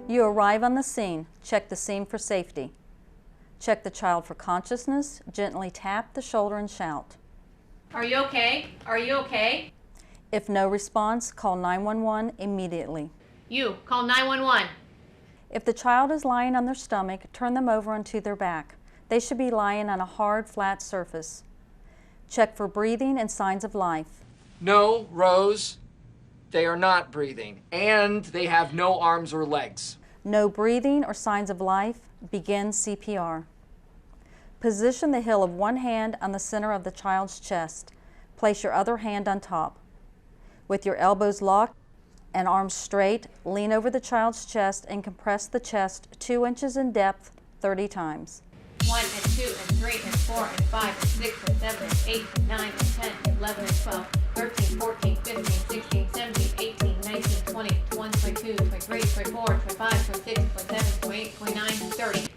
You arrive on the scene. Check the scene for safety. Check the child for consciousness. Gently tap the shoulder and shout. Are you okay? Are you okay? If no response, call 911 immediately. You, call 911. If the child is lying on their stomach, turn them over onto their back. They should be lying on a hard, flat surface. Check for breathing and signs of life. No, Rose, they are not breathing, and they have no arms or legs. No breathing or signs of life, begin CPR. Position the heel of one hand on the center of the child's chest. Place your other hand on top. With your elbows locked and arms straight, lean over the child's chest and compress the chest 2 inches in depth 30 times. 1 and 2 and 3 and 4 and 5 and 6 and 7 and 8 and 9 and 10 and 11 and 12, 13, 14, 15, 16, 17, 18, 19, 20, 21, 22, 23, 24, 25, 26, 27, 28, 29, 30.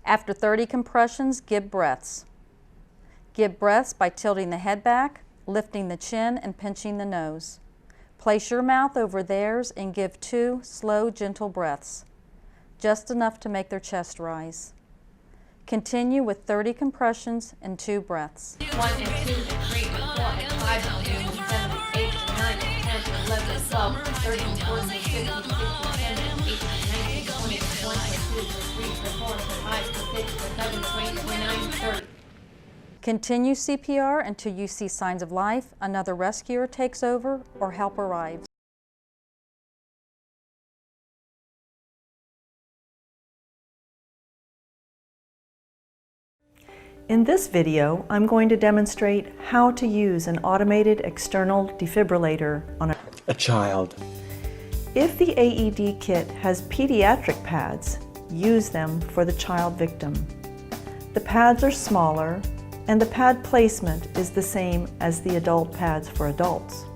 After 30 compressions, give breaths. Give breaths by tilting the head back, lifting the chin, and pinching the nose. Place your mouth over theirs and give 2 slow, gentle breaths, just enough to make their chest rise. Continue with 30 compressions and 2 breaths. 1 and 2 and 3 and 4 and 5 and 6 and 7 and 8 and 9 and 10 and 11 and 12, 13, 14, 15, 16, 17, 18, 19, 20, 21, 22, 23, 24, 25, 26, 27, 28, 29, 30. Continue CPR until you see signs of life, another rescuer takes over, or help arrives. In this video, I'm going to demonstrate how to use an automated external defibrillator on a child. If the AED kit has pediatric pads, use them for the child victim. The pads are smaller, and the pad placement is the same as the adult pads for adults.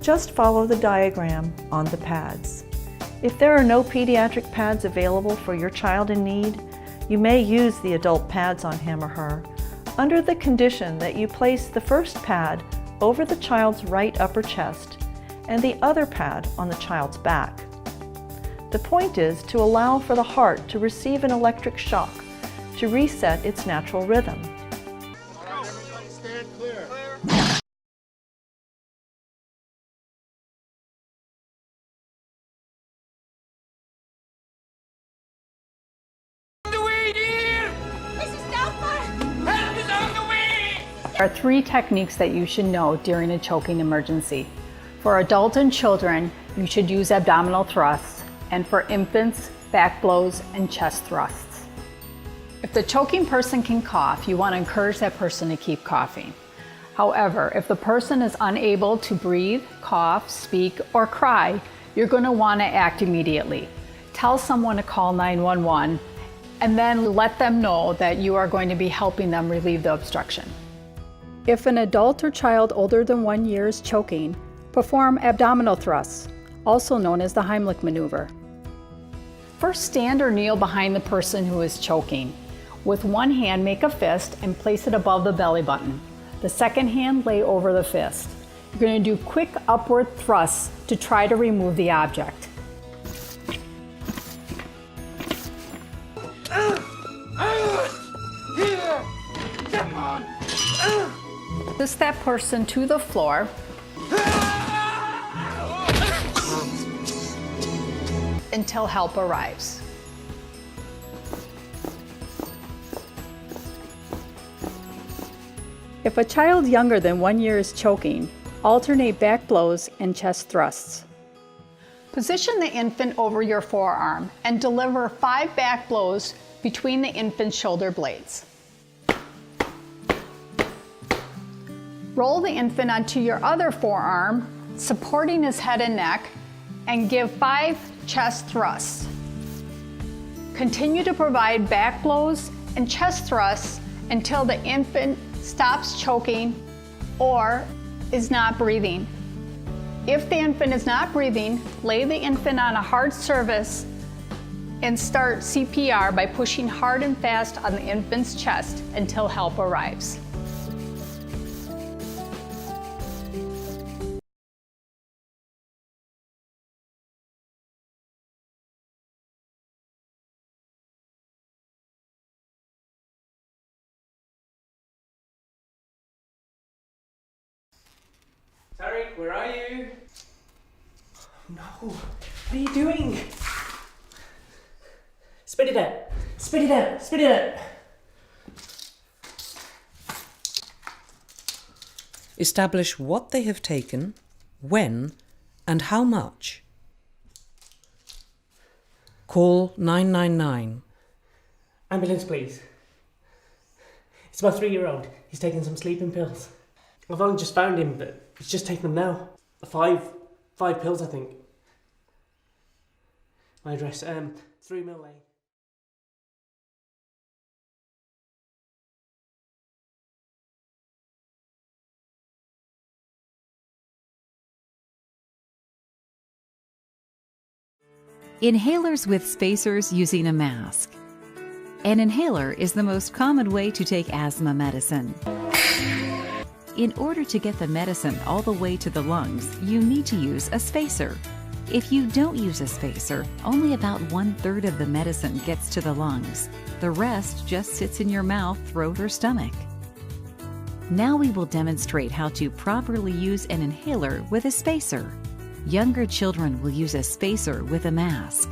Just follow the diagram on the pads. If there are no pediatric pads available for your child in need, you may use the adult pads on him or her under the condition that you place the first pad over the child's right upper chest and the other pad on the child's back. The point is to allow for the heart to receive an electric shock to reset its natural rhythm. Everybody stand clear. There are 3 techniques that you should know during a choking emergency. For adults and children, you should use abdominal thrusts, and for infants, back blows and chest thrusts. If the choking person can cough, you want to encourage that person to keep coughing. However, if the person is unable to breathe, cough, speak, or cry, you're going to want to act immediately. Tell someone to call 911 and then let them know that you are going to be helping them relieve the obstruction. If an adult or child older than 1 year is choking, perform abdominal thrusts, also known as the Heimlich maneuver. First, stand or kneel behind the person who is choking. With one hand, make a fist and place it above the belly button. The second hand, lay over the fist. You're going to do quick upward thrusts to try to remove the object. Assist that person to the floor until help arrives. If a child younger than 1 year is choking, alternate back blows and chest thrusts. Position the infant over your forearm and deliver 5 back blows between the infant's shoulder blades. Roll the infant onto your other forearm, supporting his head and neck, and give 5 chest thrusts. Continue to provide back blows and chest thrusts until the infant stops choking or is not breathing. If the infant is not breathing, lay the infant on a hard surface and start CPR by pushing hard and fast on the infant's chest until help arrives. Tarek, where are you? No, what are you doing? Spit it out, spit it out, spit it out. Establish what they have taken, when, and how much. Call 999. Ambulance, please. It's my 3-year-old. He's taking some sleeping pills. I've only just found him, but he's just taking them now. Five pills, I think. My address, 3 Mill Lane. Inhalers with spacers using a mask. An inhaler is the most common way to take asthma medicine. In order to get the medicine all the way to the lungs, you need to use a spacer. If you don't use a spacer, only about 1/3 of the medicine gets to the lungs. The rest just sits in your mouth, throat, or stomach. Now we will demonstrate how to properly use an inhaler with a spacer. Younger children will use a spacer with a mask.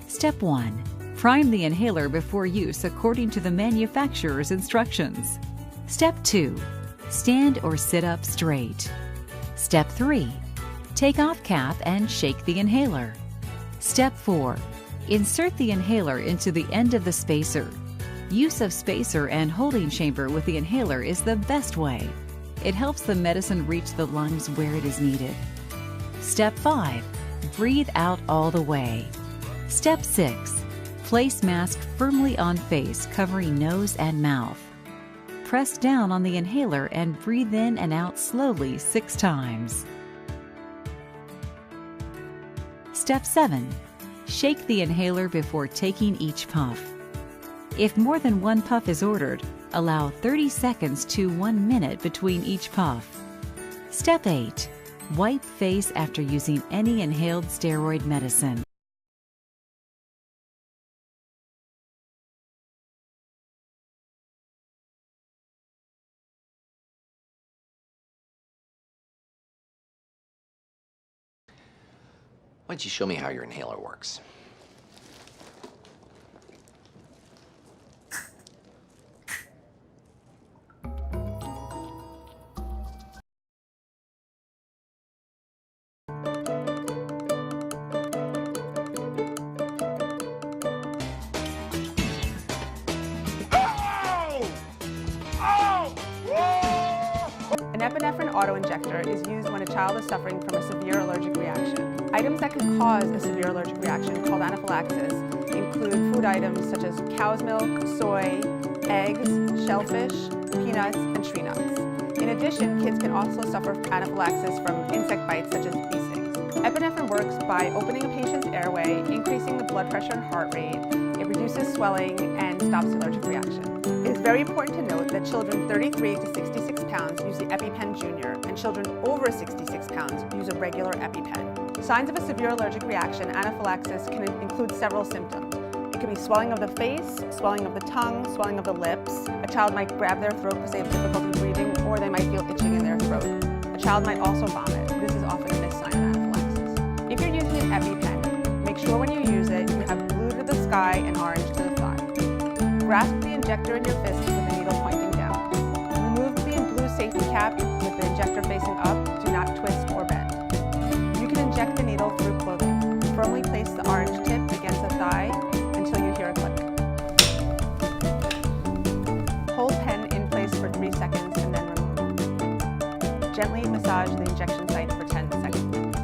Step 1. Prime the inhaler before use according to the manufacturer's instructions. Step 2. Stand or sit up straight. Step 3. Take off cap and shake the inhaler. Step 4. Insert the inhaler into the end of the spacer. Use of spacer and holding chamber with the inhaler is the best way. It helps the medicine reach the lungs where it is needed. Step 5. Breathe out all the way. Step 6. Place mask firmly on face, covering nose and mouth. Press down on the inhaler and breathe in and out slowly 6 times. Step 7. Shake the inhaler before taking each puff. If more than 1 puff is ordered, allow 30 seconds to 1 minute between each puff. Step 8. Wipe face after using any inhaled steroid medicine. Why don't you show me how your inhaler works? An epinephrine autoinjector is used when a child is suffering from a severe allergic reaction. Items that can cause a severe allergic reaction called anaphylaxis include food items such as cow's milk, soy, eggs, shellfish, peanuts, and tree nuts. In addition, kids can also suffer anaphylaxis from insect bites such as bee stings. Epinephrine works by opening a patient's airway, increasing the blood pressure and heart rate. It reduces swelling and stops the allergic reaction. It is very important to note that children 33 to 66 pounds use the EpiPen Junior, and children over 66 pounds use a regular EpiPen. Signs of a severe allergic reaction, anaphylaxis, can include several symptoms. It could be swelling of the face, swelling of the tongue, swelling of the lips. A child might grab their throat because they have difficulty breathing, or they might feel itching in their throat. A child might also vomit. This is often a missed sign of anaphylaxis. If you're using an EpiPen, make sure when you use it, you have blue to the sky and orange to the thigh. Grasp the injector in your fist with the needle pointing down. Remove the blue safety cap with the injector facing up. Do not twist or bend. You can inject the needle through clothing. Firmly place the orange tip against the thigh until you hear a click. Hold pen in place for 3 seconds and then remove. Gently massage the injection site for 10 seconds.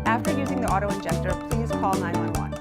After using the auto-injector, please call 911.